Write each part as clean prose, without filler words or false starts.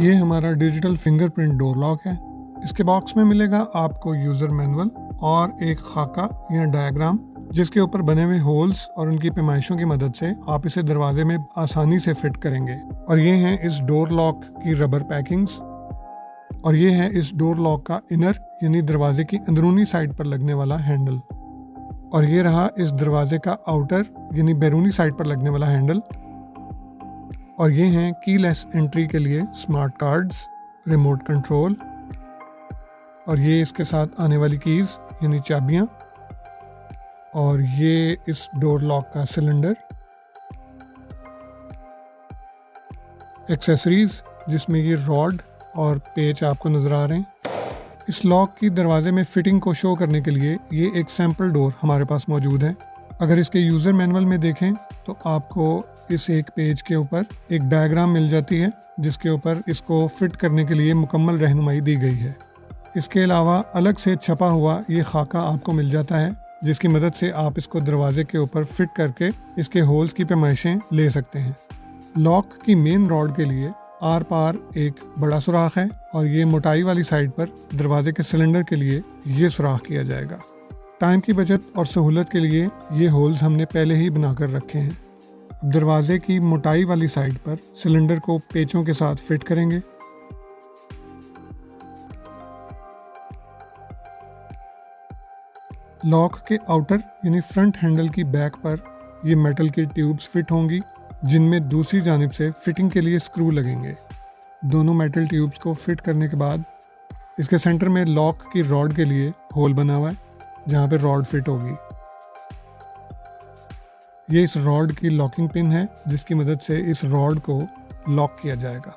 ये हमारा digital fingerprint door lock है। इसके बॉक्स में मिलेगा आपको यूज़र मैनुअल और एक खाका या डायग्राम, जिसके ऊपर बने हुए होल्स और उनकी पैमाइशों की मदद से आप इसे दरवाजे में आसानी से फिट करेंगे। और ये हैं इस डोर लॉक की रबर पैकिंग्स, और ये है इस डोर लॉक का इनर यानी दरवाजे की अंदरूनी साइड पर लगने वाला हैंडल, और ये रहा इस दरवाजे का आउटर यानी बैरूनी साइड पर लगने वाला हैंडल। और ये हैं कीलेस एंट्री के लिए स्मार्ट कार्ड्स, रिमोट कंट्रोल, और ये इसके साथ आने वाली कीज़ यानी चाबियाँ, और ये इस डोर लॉक का सिलेंडर, एक्सेसरीज जिसमें ये रॉड और पेच आपको नज़र आ रहे हैं। इस लॉक की दरवाजे में फिटिंग को शो करने के लिए ये एक सैम्पल डोर हमारे पास मौजूद है। अगर इसके यूज़र मैनुअल में देखें तो आपको इस एक पेज के ऊपर एक डायग्राम मिल जाती है, जिसके ऊपर इसको फिट करने के लिए मुकम्मल रहनुमाई दी गई है। इसके अलावा अलग से छपा हुआ ये खाका आपको मिल जाता है, जिसकी मदद से आप इसको दरवाजे के ऊपर फिट करके इसके होल्स की पैमाइशें ले सकते हैं। लॉक की मेन रॉड के लिए आर पार एक बड़ा सुराख है, और ये मोटाई वाली साइड पर दरवाजे के सिलेंडर के लिए ये सुराख किया जाएगा। टाइम की बचत और सहूलत के लिए ये होल्स हमने पहले ही बनाकर रखे हैं। अब दरवाजे की मोटाई वाली साइड पर सिलेंडर को पेचों के साथ फिट करेंगे। लॉक के आउटर यानी फ्रंट हैंडल की बैक पर ये मेटल की ट्यूब्स फिट होंगी, जिनमें दूसरी जानिब से फिटिंग के लिए स्क्रू लगेंगे। दोनों मेटल ट्यूब्स को फिट करने के बाद इसके सेंटर में लॉक की रॉड के लिए होल बना हुआ है, जहाँ पे रॉड फिट होगी। ये इस रॉड की लॉकिंग पिन है, जिसकी मदद से इस रॉड को लॉक किया जाएगा।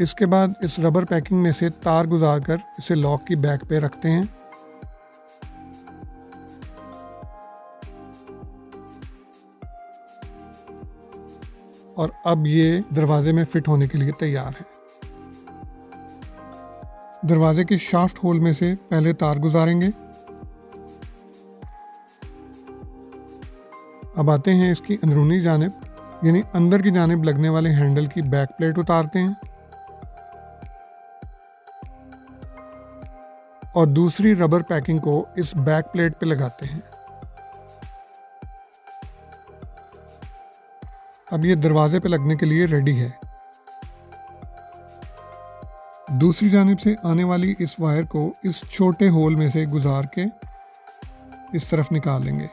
इसके बाद इस रबर पैकिंग में से तार गुजारकर इसे लॉक की बैक पे रखते हैं। और अब ये दरवाजे में फिट होने के लिए तैयार है। दरवाजे के शाफ्ट होल में से पहले तार गुजारेंगे। अब आते हैं इसकी अंदरूनी जानिब यानी अंदर की जानिब लगने वाले हैंडल की बैक प्लेट उतारते हैं, और दूसरी रबर पैकिंग को इस बैक प्लेट पे लगाते हैं। अब ये दरवाजे पे लगने के लिए रेडी है। दूसरी जानिब से आने वाली इस वायर को इस छोटे होल में से गुजार के इस तरफ निकाल लेंगे।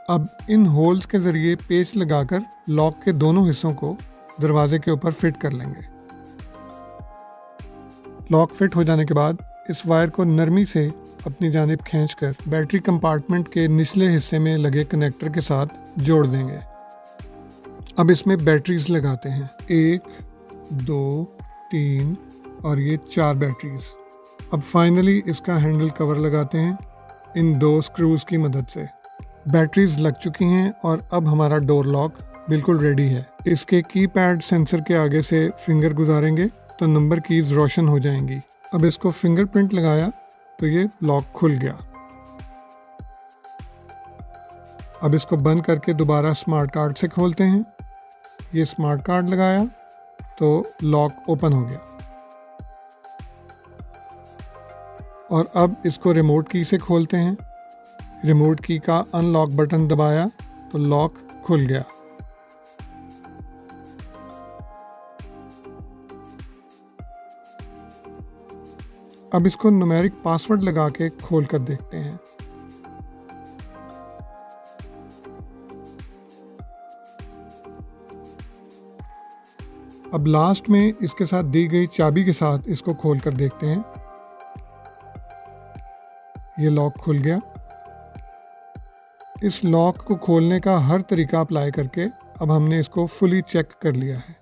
अब इन होल्स के जरिए पेच लगाकर लॉक के दोनों हिस्सों को दरवाजे के ऊपर फिट कर लेंगे। लॉक फिट हो जाने के बाद इस वायर को नरमी से अपनी जानिब खींचकर बैटरी कंपार्टमेंट के निचले हिस्से में लगे कनेक्टर के साथ जोड़ देंगे। अब इसमें बैटरीज लगाते हैं, 1, 2, 3 और ये 4 बैटरीज। अब फाइनली इसका हैंडल कवर लगाते हैं इन 2 स्क्रूज की मदद से। बैटरीज लग चुकी हैं और अब हमारा डोर लॉक बिल्कुल रेडी है। इसके कीपैड सेंसर के आगे से फिंगर गुजारेंगे तो नंबर कीज रोशन हो जाएंगी। अब इसको फिंगरप्रिंट लगाया तो ये लॉक खुल गया। अब इसको बंद करके दोबारा स्मार्ट कार्ड से खोलते हैं। ये स्मार्ट कार्ड लगाया तो लॉक ओपन हो गया। और अब इसको रिमोट की से खोलते हैं। रिमोट की का अनलॉक बटन दबाया तो लॉक खुल गया। अब इसको न्यूमेरिक पासवर्ड लगा के खोल कर देखते हैं। अब लास्ट में इसके साथ दी गई चाबी के साथ इसको खोल कर देखते हैं। ये लॉक खुल गया। इस लॉक को खोलने का हर तरीका अप्लाई करके अब हमने इसको फुली चेक कर लिया है।